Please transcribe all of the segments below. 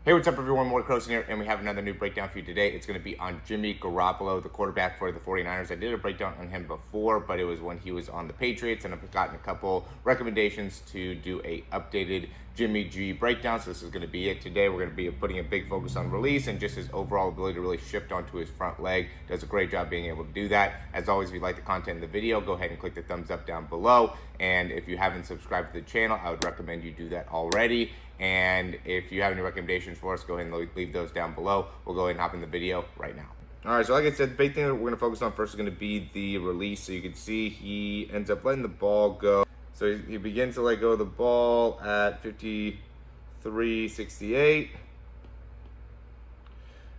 Hey, what's up everyone? Morey Croson here, and we have another new breakdown for you today. It's going to be on Jimmy Garoppolo, the quarterback for the 49ers. I did a breakdown on him before, but it was when he was on the Patriots, and I've gotten a couple recommendations to do a updated Jimmy G breakdown, so this is going to be it today. We're going to be putting a big focus on release and just his overall ability to really shift onto his front leg. Does a great job being able to do that. As always, if you like the content in the video, go ahead and click the thumbs up down below, and if you haven't subscribed to the channel, I would recommend you do that already. And if you have any recommendations for us, go ahead and leave those down below. We'll go ahead and hop in the video right now. All right, so like I said, the big thing that we're going to focus on first is going to be the release. So you can see he ends up letting the ball go. So he begins to let go of the ball at 53.68.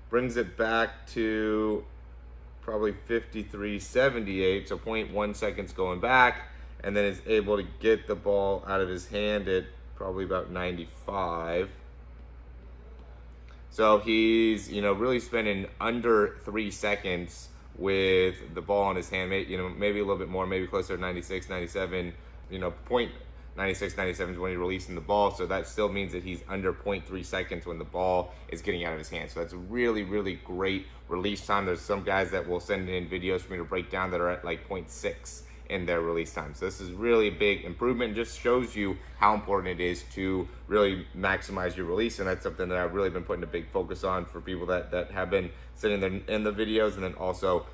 Brings it back to probably 53.78, so 0.1 seconds going back, and then is able to get the ball out of his hand at probably about 95. So he's, really spending under 3 seconds with the ball in his hand, maybe a little bit more, maybe closer to 96, 97, point 96, 97 is when he's releasing the ball. So that still means that he's under 0.3 seconds when the ball is getting out of his hand. So that's a really, really great release time. There's some guys that will send in videos for me to break down that are at like 0.6 in their release time. So this is really a big improvement. It just shows you how important it is to really maximize your release, and that's something that I've really been putting a big focus on for people that have been sitting there in the videos, and then also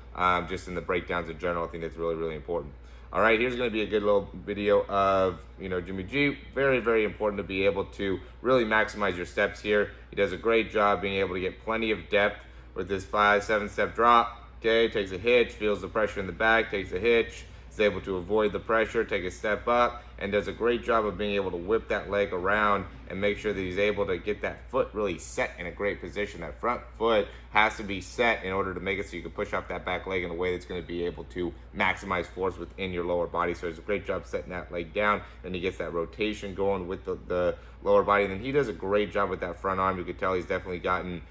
just in the breakdowns in general. I think that's really, really important. All right, here's going to be a good little video of Jimmy G. Very, very important to be able to really maximize your steps here. He does a great job being able to get plenty of depth with this 5-7 step drop. Okay, takes a hitch, feels the pressure in the back, takes a hitch, is able to avoid the pressure, take a step up, and does a great job of being able to whip that leg around and make sure that he's able to get that foot really set in a great position. That front foot has to be set in order to make it so you can push off that back leg in a way that's going to be able to maximize force within your lower body. So he does a great job setting that leg down, and he gets that rotation going with the lower body. And then he does a great job with that front arm. You can tell he's definitely gotten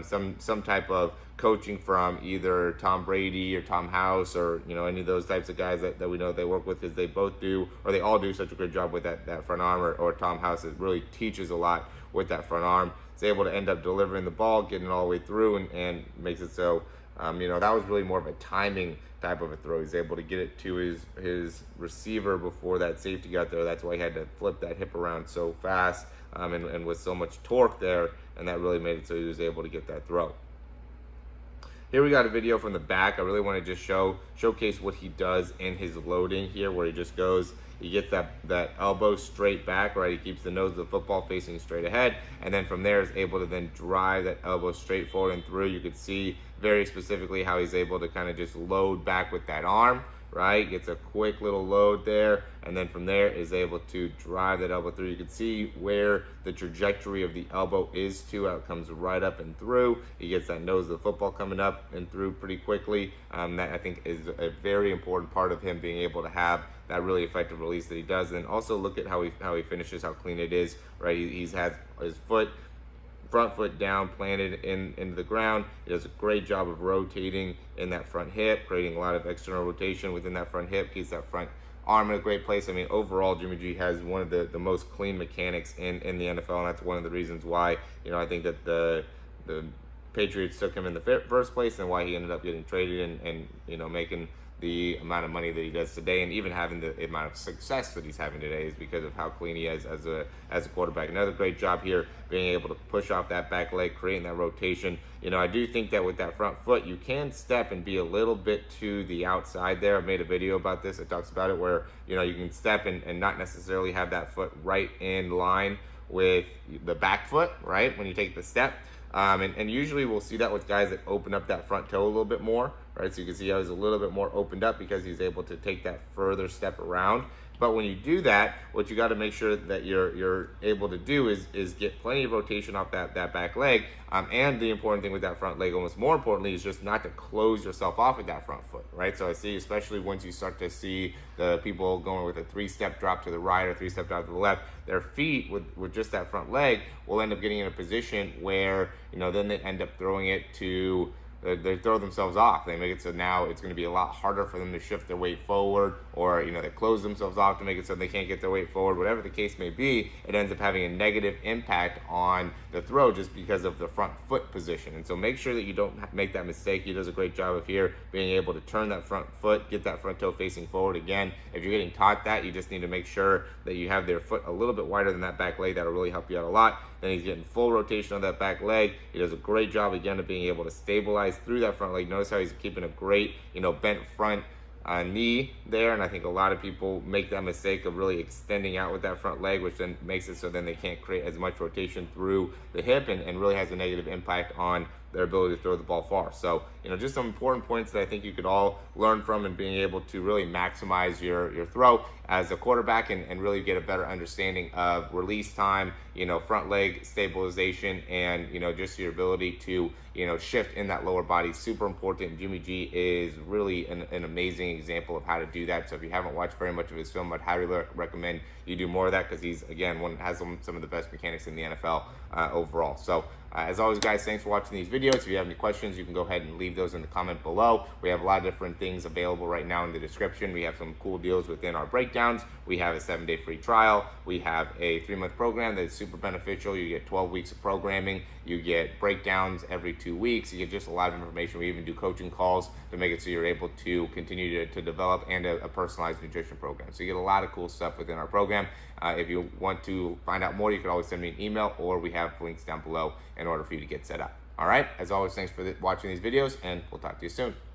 some type of coaching from either Tom Brady or Tom House or any of those types of guys that we know they work with, because they both do, or they all do such a good job with that front arm, or Tom House. It really teaches a lot with that front arm. It's able to end up delivering the ball, getting it all the way through, and makes it so that was really more of a timing type of a throw. He's able to get it to his receiver before that safety got there. That's why he had to flip that hip around so fast and with so much torque there, and that really made it so he was able to get that throw. Here we got a video from the back. I really want to just showcase what he does in his loading here, where he just goes, he gets that elbow straight back, right? He keeps the nose of the football facing straight ahead, and then from there is able to then drive that elbow straight forward and through. You could see very specifically how he's able to kind of just load back with that arm, right? Gets a quick little load there, and then from there is able to drive that elbow through. You can see where the trajectory of the elbow is to, how it comes right up and through. He gets that nose of the football coming up and through pretty quickly. That I think is a very important part of him being able to have that really effective release that he does. And also look at how he finishes, how clean it is, right? He's had his front foot down, planted into the ground. He does a great job of rotating in that front hip, creating a lot of external rotation within that front hip, keeps that front arm in a great place. I mean, overall, Jimmy G has one of the most clean mechanics in the NFL, and that's one of the reasons why, I think that the Patriots took him in the first place, and why he ended up getting traded and making the amount of money that he does today, and even having the amount of success that he's having today, is because of how clean he is as a quarterback. Another great job here, being able to push off that back leg, creating that rotation. I do think that with that front foot, you can step and be a little bit to the outside there. I've made a video about this. It talks about it where, you can step and not necessarily have that foot right in line with the back foot, right, when you take the step. And usually we'll see that with guys that open up that front toe a little bit more, right? So you can see how he's a little bit more opened up because he's able to take that further step around. But when you do that, what you got to make sure that you're able to do is get plenty of rotation off that back leg. And the important thing with that front leg, almost more importantly, is just not to close yourself off with that front foot, right? So I see, especially once you start to see the people going with a 3-step drop to the right or 3-step drop to the left, their feet with just that front leg will end up getting in a position where, then they end up throwing it to they throw themselves off. They make it so now it's going to be a lot harder for them to shift their weight forward, or they close themselves off to make it so they can't get their weight forward. Whatever the case may be, it ends up having a negative impact on the throw just because of the front foot position. And so make sure that you don't make that mistake. He does a great job of here being able to turn that front foot, get that front toe facing forward. Again, if you're getting taught that, you just need to make sure that you have their foot a little bit wider than that back leg. That'll really help you out a lot. Then he's getting full rotation on that back leg. He does a great job again of being able to stabilize through that front leg. Notice how he's keeping a great, bent front knee there, and I think a lot of people make that mistake of really extending out with that front leg, which then makes it so then they can't create as much rotation through the hip, and really has a negative impact on their ability to throw the ball far. So, just some important points that I think you could all learn from, and being able to really maximize your throw as a quarterback, and really get a better understanding of release time, front leg stabilization, and, just your ability to, shift in that lower body. Super important. Jimmy G is really an amazing example of how to do that. So if you haven't watched very much of his film, I'd highly recommend you do more of that, because he's, again, has some of the best mechanics in the NFL overall. So as always, guys, thanks for watching these videos. If you have any questions, you can go ahead and leave those in the comment below. We have a lot of different things available right now in the description. We have some cool deals within our breakdowns. We have a 7-day free trial. We have a 3-month program that is super beneficial. You get 12 weeks of programming. You get breakdowns every 2 weeks. You get just a lot of information. We even do coaching calls to make it so you're able to continue to develop, and a personalized nutrition program. So you get a lot of cool stuff within our program. If you want to find out more, you can always send me an email, or we have links down below in order for you to get set up. All right, as always, thanks for watching these videos, and we'll talk to you soon.